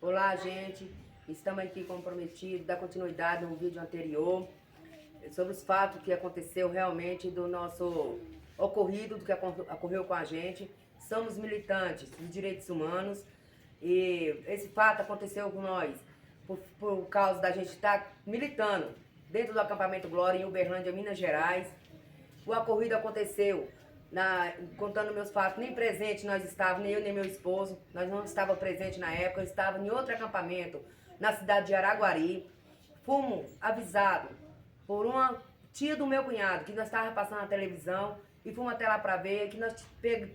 Olá, gente. Estamos aqui comprometidos, dar continuidade no vídeo anterior sobre os fatos que aconteceu realmente do nosso ocorrido, do que ocorreu com a gente. Somos militantes dos direitos humanos e esse fato aconteceu com nós por causa da gente estar militando dentro do acampamento Glória em Uberlândia, Minas Gerais. O ocorrido aconteceu, contando meus fatos, nem presente nós estávamos, nem eu nem meu esposo, nós não estávamos presentes na época, eu estava em outro acampamento, na cidade de Araguari. Fomos avisados por uma tia do meu cunhado, que nós estávamos passando na televisão, e fomos até lá para ver, que nós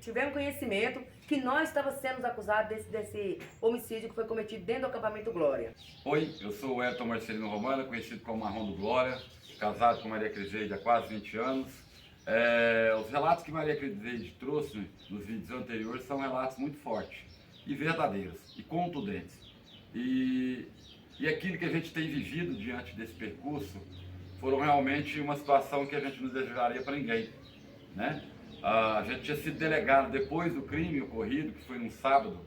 tivemos conhecimento que nós estávamos sendo acusados desse homicídio que foi cometido dentro do acampamento Glória. Oi, eu sou o Elton Marcelino Romano, conhecido como Marrom do Glória, casado com Maria Criseide há quase 20 anos. Os relatos que Maria Criseide trouxe nos vídeos anteriores são relatos muito fortes e verdadeiros e contundentes. E aquilo que a gente tem vivido diante desse percurso foram realmente uma situação que a gente não desejaria para ninguém, né? A gente tinha sido delegado depois do crime ocorrido, que foi num sábado.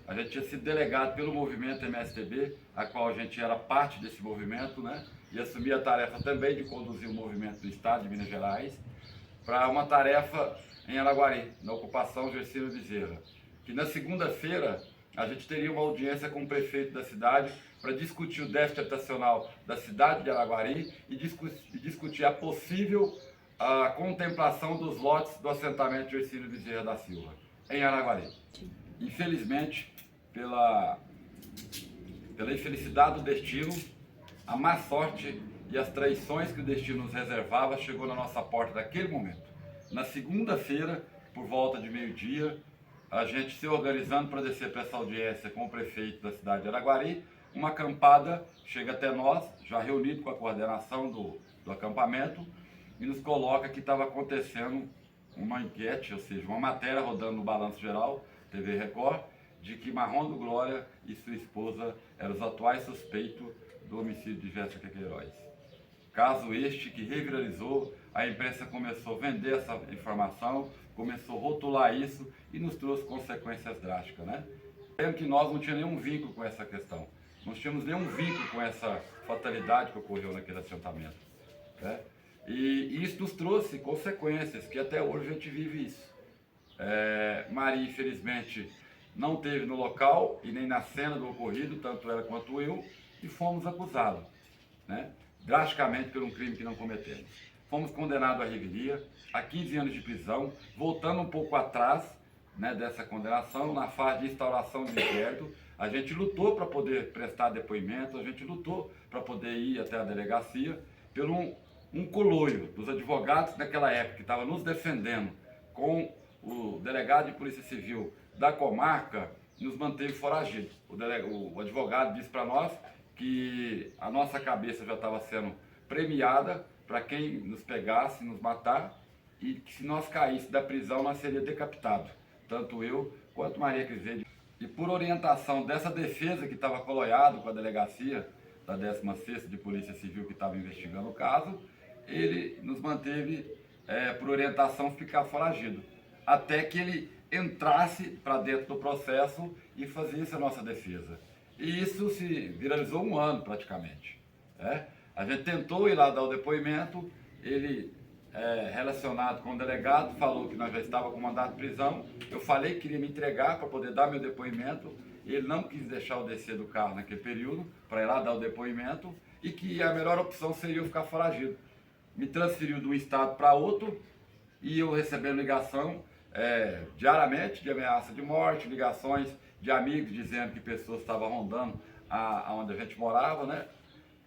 A gente tinha sido delegado pelo movimento MSTB, a qual a gente era parte desse movimento, né? E assumia a tarefa também de conduzir o movimento do Estado de Minas Gerais para uma tarefa em Araguari, na ocupação Gercino Bezerra. Que na segunda-feira a gente teria uma audiência com o prefeito da cidade para discutir o déficit habitacional da cidade de Araguari e discutir a possível contemplação dos lotes do assentamento Gercino Bezerra da Silva, em Araguari. Infelizmente, pela infelicidade do destino, a má sorte e as traições que o destino nos reservava chegou na nossa porta naquele momento. Na segunda-feira, por volta de meio-dia, a gente se organizando para descer para essa audiência com o prefeito da cidade de Araguari, uma acampada chega até nós, já reunido com a coordenação do acampamento, e nos coloca que estava acontecendo uma enquete, ou seja, uma matéria rodando no Balanço Geral, TV Record, de que Marrom do Glória e sua esposa eram os atuais suspeitos do homicídio de Jéssica Queiroz. Caso este que reviralizou, a imprensa começou a vender essa informação, começou a rotular isso e nos trouxe consequências drásticas, né? Lembro que nós não tínhamos nenhum vínculo com essa questão, não tínhamos nenhum vínculo com essa fatalidade que ocorreu naquele assentamento, né? E isso nos trouxe consequências, que até hoje a gente vive isso. Maria, infelizmente, não esteve no local e nem na cena do ocorrido, tanto ela quanto eu, e fomos acusados, né, drasticamente por um crime que não cometemos. Fomos condenados à revelia, a 15 anos de prisão, voltando um pouco atrás, né, dessa condenação, na fase de instauração de inquérito. A gente lutou para poder prestar depoimento, a gente lutou para poder ir até a delegacia, pelo um coloio dos advogados naquela época, que estava nos defendendo com o delegado de Polícia Civil da comarca, nos manteve foragidos. O advogado disse para nós que a nossa cabeça já estava sendo premiada para quem nos pegasse, nos matar, e que se nós caísse da prisão, nós seríamos decapitados, tanto eu quanto Maria Criseide. E por orientação dessa defesa que estava coloiado com a delegacia da 16ª de Polícia Civil que estava investigando o caso, ele nos manteve, por orientação, ficar foragido, até que ele entrasse para dentro do processo e fazia a nossa defesa. E isso se viralizou um ano praticamente. A gente tentou ir lá dar o depoimento, ele, relacionado com o delegado, falou que nós já estávamos com mandado de prisão. Eu falei que queria me entregar para poder dar meu depoimento, ele não quis deixar eu descer do carro naquele período para ir lá dar o depoimento e que a melhor opção seria eu ficar foragido. Me transferiu de um estado para outro e eu recebendo ligação diariamente de ameaça de morte, ligações de amigos dizendo que pessoas estavam rondando onde a gente morava, né?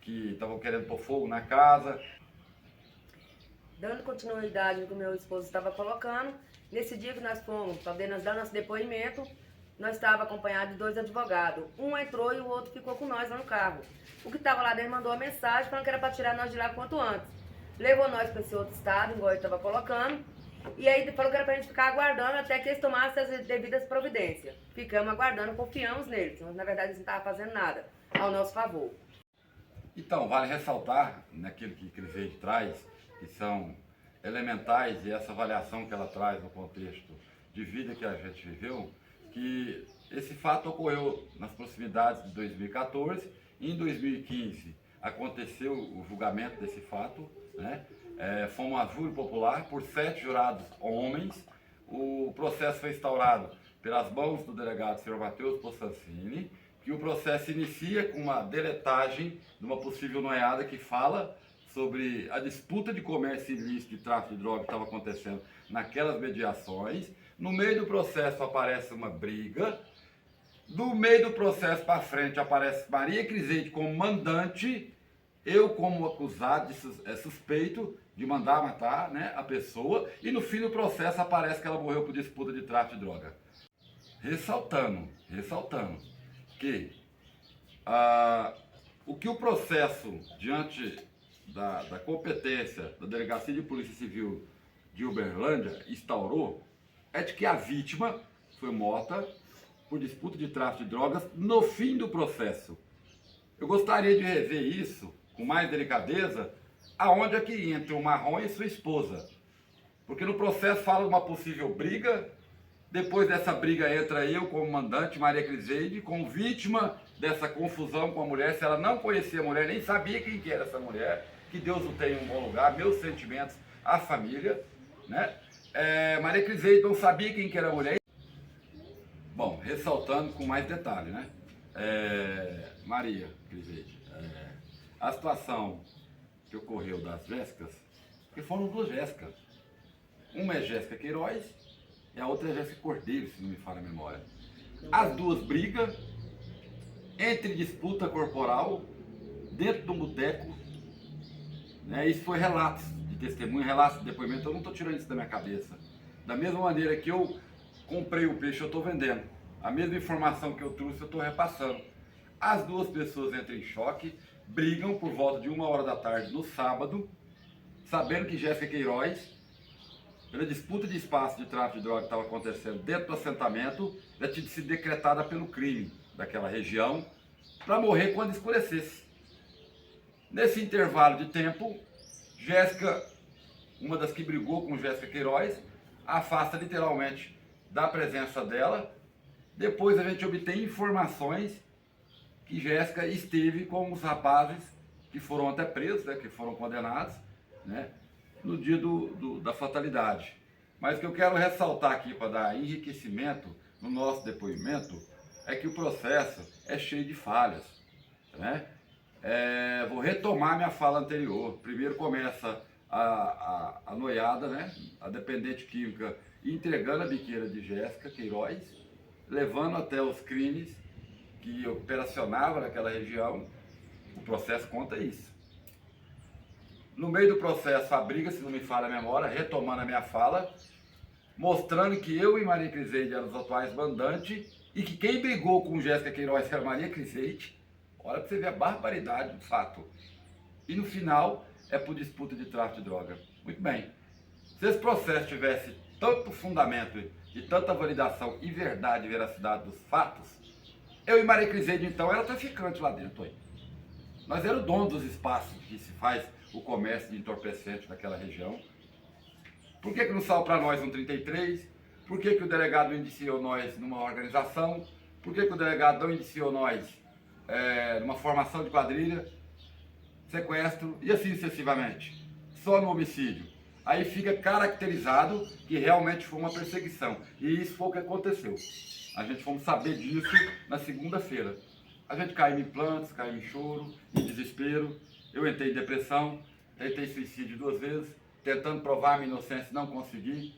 Que estavam querendo pôr fogo na casa. Dando continuidade no que o meu esposo estava colocando, nesse dia que nós fomos para dar nosso depoimento, nós estávamos acompanhados de 2 advogados. Um entrou e o outro ficou com nós lá no carro. O que estava lá dentro mandou uma mensagem falando que era para tirar nós de lá quanto antes. Levou nós para esse outro estado, igual ele estava colocando, e aí falou que era para a gente ficar aguardando até que eles tomassem as devidas providências. Ficamos aguardando, confiamos neles, mas na verdade eles não estavam fazendo nada ao nosso favor. Então, vale ressaltar, naquilo que Criseide traz, que são elementais, e essa avaliação que ela traz no contexto de vida que a gente viveu, que esse fato ocorreu nas proximidades de 2014. Em 2015 aconteceu o julgamento desse fato, né? Foi uma júri popular por 7 jurados homens. O processo foi instaurado pelas mãos do delegado Sr. Matheus Pocensini, que o processo inicia com uma deletagem de uma possível noiada que fala sobre a disputa de comércio ilícito e tráfico de drogas que estava acontecendo naquelas mediações. No meio do processo aparece uma briga. Do meio do processo para frente aparece Maria Criseide como mandante, eu como acusado, suspeito de mandar matar, né, a pessoa, e no fim do processo aparece que ela morreu por disputa de tráfico de droga. Ressaltando que o que o processo diante da competência da Delegacia de Polícia Civil de Uberlândia instaurou é de que a vítima foi morta por disputa de tráfico de drogas no fim do processo. Eu gostaria de rever isso com mais delicadeza, aonde é que entra o Marrom e sua esposa. Porque no processo fala de uma possível briga, depois dessa briga entra eu como mandante, Maria Criseide, como vítima dessa confusão com a mulher, se ela não conhecia a mulher, nem sabia quem que era essa mulher, que Deus o tenha em um bom lugar, meus sentimentos à família, né? Maria Criseide não sabia quem que era a mulher. Bom, ressaltando com mais detalhe, né? Maria Criseide, a situação que ocorreu das Jéssicas, porque foram 2 Jéssicas. Uma é Jéssica Queiroz e a outra é Jéssica Cordeiro, se não me falha a memória. As 2 brigam entre disputa corporal dentro de um boteco, né? Isso foi relatos de testemunho, relatos de depoimento, eu não estou tirando isso da minha cabeça. Da mesma maneira que eu comprei o peixe, eu estou vendendo. A mesma informação que eu trouxe, eu estou repassando. As 2 pessoas entram em choque, brigam por volta de 1h da tarde no sábado, sabendo que Jéssica Queiroz, pela disputa de espaço de tráfico de droga que estava acontecendo dentro do assentamento, já tinha sido decretada pelo crime daquela região, para morrer quando escurecesse. Nesse intervalo de tempo, Jéssica, uma das que brigou com Jéssica Queiroz, afasta literalmente da presença dela. Depois a gente obtém informações que Jéssica esteve com os rapazes que foram até presos, né, que foram condenados, né, no dia da fatalidade. Mas o que eu quero ressaltar aqui para dar enriquecimento no nosso depoimento é que o processo é cheio de falhas, né? Vou retomar minha fala anterior. Primeiro começa a noiada, né, a dependente química, entregando a biqueira de Jéssica Queiroz, levando até os crimes que operacionavam naquela região. O processo conta isso. No meio do processo, a briga, se não me falha a memória, retomando a minha fala, mostrando que eu e Maria Criseide eram os atuais mandantes e que quem brigou com Jéssica Queiroz era Maria Criseide. Olha para você ver a barbaridade do fato. E no final, é por disputa de tráfico de droga. Muito bem. Se esse processo tivesse tanto fundamento e tanta validação e verdade e veracidade dos fatos, eu e Maria Criseide, então, era traficante lá dentro. Aí. Nós éramos o dono dos espaços que se faz o comércio de entorpecente naquela região. Por que não saiu para nós um 33? Por que o delegado indiciou nós numa organização? Por que o delegado não indiciou nós numa formação de quadrilha, sequestro e assim sucessivamente? Só no homicídio. Aí fica caracterizado que realmente foi uma perseguição. E isso foi o que aconteceu. A gente fomos saber disso na segunda-feira. A gente caiu em plantos, caiu em choro, em desespero. Eu entrei em depressão, tentei suicídio 2 vezes, tentando provar minha inocência, não consegui.